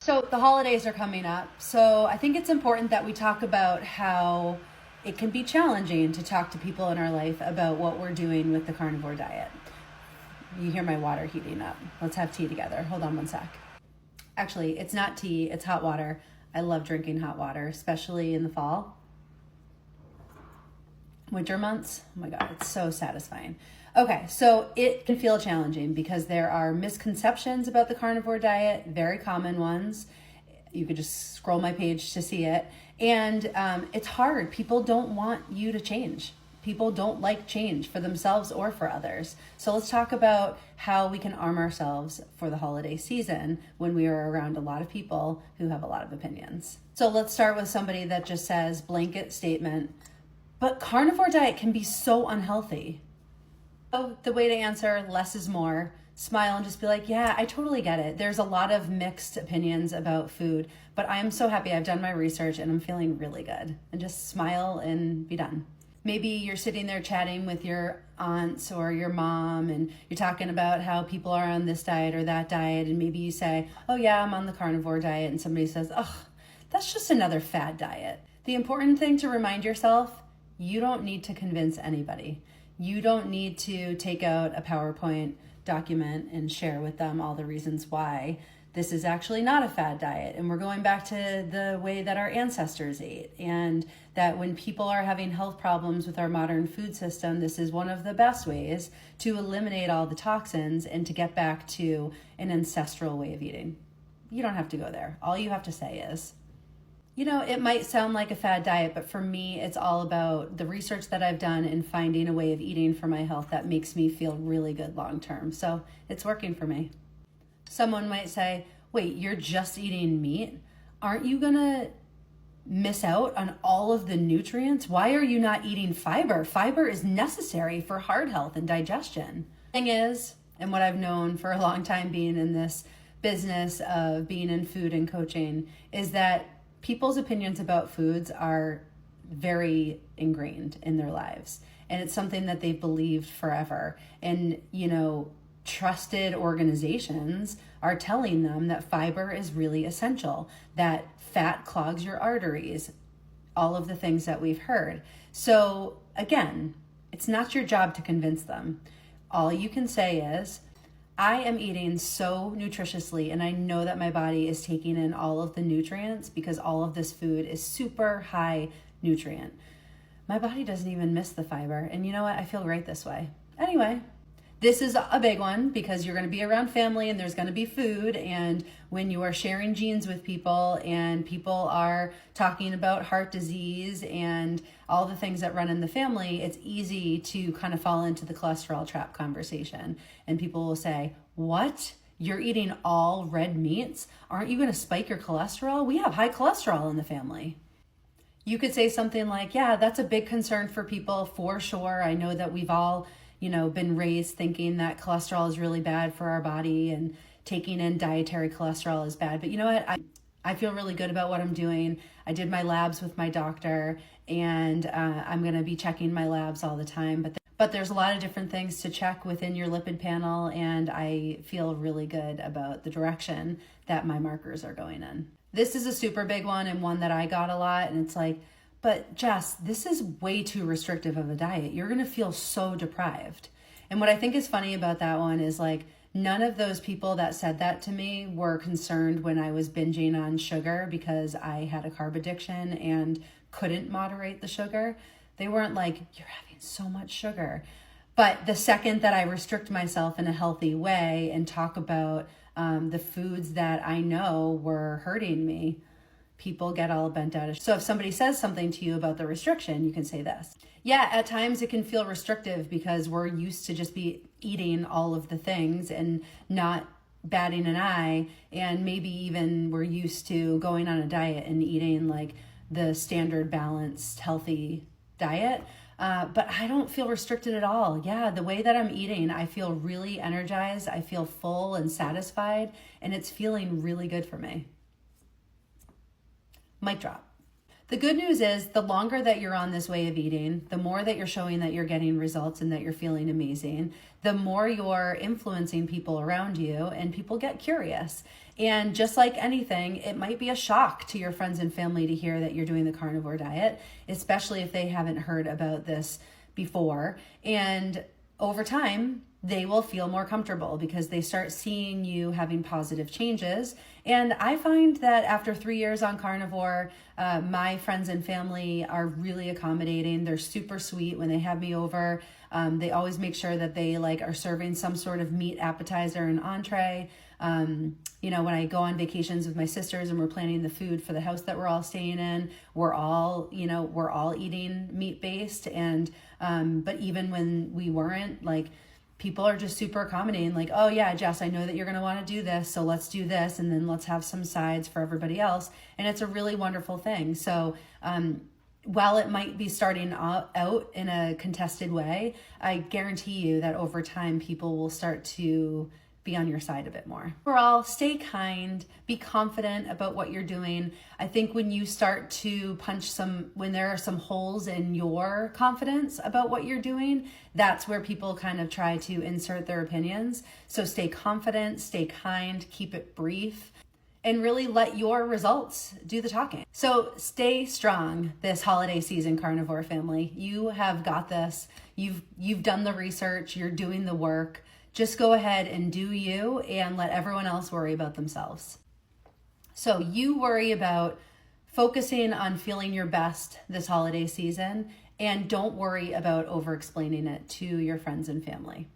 So the holidays are coming up. So I think it's important that we talk about how it can be challenging to talk to people in our life about what we're doing with the carnivore diet. You hear my water heating up. Let's have tea together. Hold on one sec. Actually, it's not tea, it's hot water. I love drinking hot water, especially in the fall. Winter months, oh my God, it's so satisfying. Okay, so it can feel challenging because there are misconceptions about the carnivore diet, very common ones. You could just scroll my page to see it. And it's hard. People don't want you to change. People don't like change for themselves or for others. So let's talk about how we can arm ourselves for the holiday season when we are around a lot of people who have a lot of opinions. So let's start with somebody that just says blanket statement, but carnivore diet can be so unhealthy. So the way to answer, less is more. Smile and just be like, yeah, I totally get it. There's a lot of mixed opinions about food, but I'm so happy I've done my research and I'm feeling really good. And just smile and be done. Maybe you're sitting there chatting with your aunts or your mom and you're talking about how people are on this diet or that diet. And maybe you say, oh yeah, I'm on the carnivore diet. And somebody says, oh, that's just another fad diet. The important thing to remind yourself, you don't need to convince anybody. You don't need to take out a PowerPoint document and share with them all the reasons why this is actually not a fad diet. And we're going back to the way that our ancestors ate. And that when people are having health problems with our modern food system, this is one of the best ways to eliminate all the toxins and to get back to an ancestral way of eating. You don't have to go there. All you have to say is, you know, it might sound like a fad diet, but for me, it's all about the research that I've done and finding a way of eating for my health that makes me feel really good long term. So it's working for me. Someone might say, wait, you're just eating meat? Aren't you gonna miss out on all of the nutrients? Why are you not eating fiber? Fiber is necessary for heart health and digestion. Thing is, and what I've known for a long time being in this business of being in food and coaching, is that people's opinions about foods are very ingrained in their lives. And it's something that they've believed forever. And, you know, trusted organizations are telling them that fiber is really essential, that fat clogs your arteries, all of the things that we've heard. So again, it's not your job to convince them. All you can say is, I am eating so nutritiously and I know that my body is taking in all of the nutrients because all of this food is super high nutrient. My body doesn't even miss the fiber. And you know what? I feel great this way. Anyway, this is a big one because you're going to be around family and there's going to be food. And when you are sharing genes with people and people are talking about heart disease and all the things that run in the family, it's easy to kind of fall into the cholesterol trap conversation. And people will say, what? You're eating all red meats? Aren't you going to spike your cholesterol? We have high cholesterol in the family. You could say something like, yeah, that's a big concern for people for sure. I know that we've all been raised thinking that cholesterol is really bad for our body and taking in dietary cholesterol is bad. But you know what? I feel really good about what I'm doing. I did my labs with my doctor and I'm going to be checking my labs all the time. But there's a lot of different things to check within your lipid panel. And I feel really good about the direction that my markers are going in. This is a super big one and one that I got a lot. And it's like, but Jess, this is way too restrictive of a diet. You're going to feel so deprived. And what I think is funny about that one is like, none of those people that said that to me were concerned when I was binging on sugar because I had a carb addiction and couldn't moderate the sugar. They weren't like, you're having so much sugar. But the second that I restrict myself in a healthy way and talk about the foods that I know were hurting me, people get all bent out of shape. So if somebody says something to you about the restriction, you can say this. Yeah, at times it can feel restrictive because we're used to just be eating all of the things and not batting an eye. And maybe even we're used to going on a diet and eating like the standard balanced, healthy diet. But I don't feel restricted at all. Yeah, the way that I'm eating, I feel really energized. I feel full and satisfied, and it's feeling really good for me. Mic drop. The good news is the longer that you're on this way of eating, the more that you're showing that you're getting results and that you're feeling amazing, the more you're influencing people around you and people get curious. And just like anything, it might be a shock to your friends and family to hear that you're doing the carnivore diet, especially if they haven't heard about this before. And over time, they will feel more comfortable because they start seeing you having positive changes. And I find that after 3 years on carnivore, my friends and family are really accommodating. They're super sweet when they have me over. They always make sure that they are serving some sort of meat appetizer and entree. When I go on vacations with my sisters and we're planning the food for the house that we're all staying in, we're all eating meat based. And, but even when we weren't, people are just super accommodating. Oh yeah, Jess, I know that you're going to want to do this. So let's do this. And then let's have some sides for everybody else. And it's a really wonderful thing. So, while it might be starting out in a contested way, I guarantee you that over time, people will start to be on your side a bit more. Overall, stay kind, be confident about what you're doing. I think when you start to when there are some holes in your confidence about what you're doing, that's where people kind of try to insert their opinions. So stay confident, stay kind, keep it brief, and really let your results do the talking. So stay strong this holiday season, carnivore family. You have got this. You've done the research, you're doing the work. Just go ahead and do you and let everyone else worry about themselves. So you worry about focusing on feeling your best this holiday season, and don't worry about over-explaining it to your friends and family.